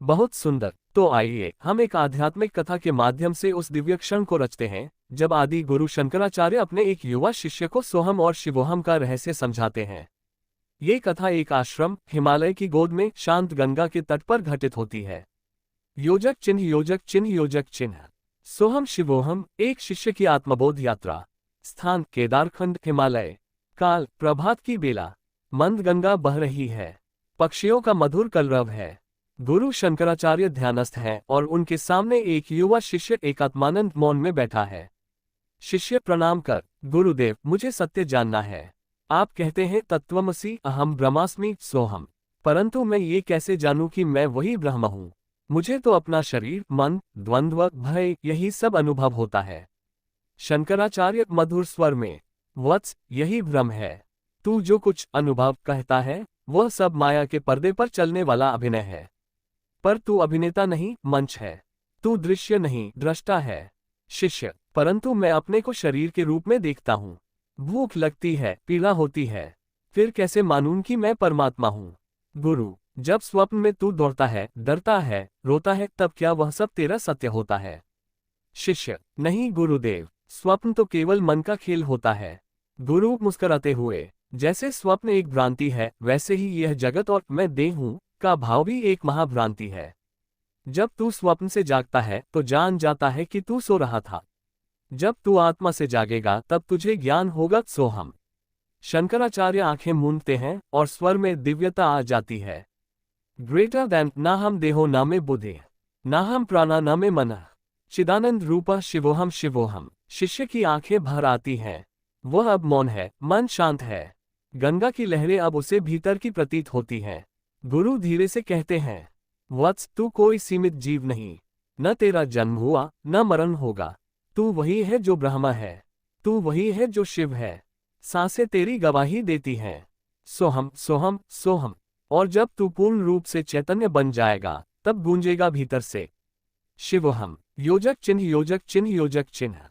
बहुत सुंदर। तो आइए हम एक आध्यात्मिक कथा के माध्यम से उस दिव्य क्षण को रचते हैं जब आदि गुरु शंकराचार्य अपने एक युवा शिष्य को सोहम और शिवोहम का रहस्य समझाते हैं। ये कथा एक आश्रम हिमालय की गोद में शांत गंगा के तट पर घटित होती है। योजक चिन्ह योजक चिन्ह योजक चिन्ह। सोहम शिवोहम एक शिष्य की आत्मबोध यात्रा। स्थान केदारखंड हिमालय। काल प्रभात की बेला। मंद गंगा बह रही है। पक्षियों का मधुर कलरव है। गुरु शंकराचार्य ध्यानस्थ हैं और उनके सामने एक युवा शिष्य एकात्मानंद मौन में बैठा है। शिष्य प्रणाम कर, गुरुदेव मुझे सत्य जानना है। आप कहते हैं तत्त्वमसि अहम ब्रह्मास्मि सोहम, परंतु मैं ये कैसे जानूं कि मैं वही ब्रह्म हूँ। मुझे तो अपना शरीर, मन, द्वंद्व, भय यही सब अनुभव होता है। शंकराचार्य मधुर स्वर में, वत्स यही भ्रम है। तू जो कुछ अनुभव कहता है वह सब माया के पर्दे पर चलने वाला अभिनय है। पर तू अभिनेता नहीं, मंच है। तू दृश्य नहीं, दृष्टा है। शिष्य, परंतु मैं अपने को शरीर के रूप में देखता हूँ। भूख लगती है, पीड़ा होती है, फिर कैसे मानूं कि मैं परमात्मा हूँ। गुरु, जब स्वप्न में तू दौड़ता है, डरता है, रोता है, तब क्या वह सब तेरा सत्य होता है। शिष्य, नहीं गुरुदेव, स्वप्न तो केवल मन का खेल होता है। गुरु मुस्कुराते हुए, जैसे स्वप्न एक भ्रांति है वैसे ही यह जगत और मैं देह हूँ का भाव भी एक महाभ्रांति है। जब तू स्वप्न से जागता है तो जान जाता है कि तू सो रहा था। जब तू आत्मा से जागेगा तब तुझे ज्ञान होगा सोहम। शंकराचार्य आंखें मूंदते हैं और स्वर में दिव्यता आ जाती है। ग्रेटर दैन ना हम देहो ना में बुद्धि, ना हम प्राणा ना में मन, चिदानंद रूपा शिवोहम शिवोहम। शिष्य की आंखें भर आती हैं। वह अब मौन है, मन शांत है। गंगा की लहरें अब उसे भीतर की प्रतीत होती हैं। गुरु धीरे से कहते हैं, वत्स तू कोई सीमित जीव नहीं। न तेरा जन्म हुआ न मरण होगा। तू वही है जो ब्रह्मा है। तू वही है जो शिव है। सांसें तेरी गवाही देती हैं, सोहम सोहम सोहम। और जब तू पूर्ण रूप से चैतन्य बन जाएगा तब गूंजेगा भीतर से शिवोहम। योजक चिन्ह योजक चिन्ह योजक चिन्ह।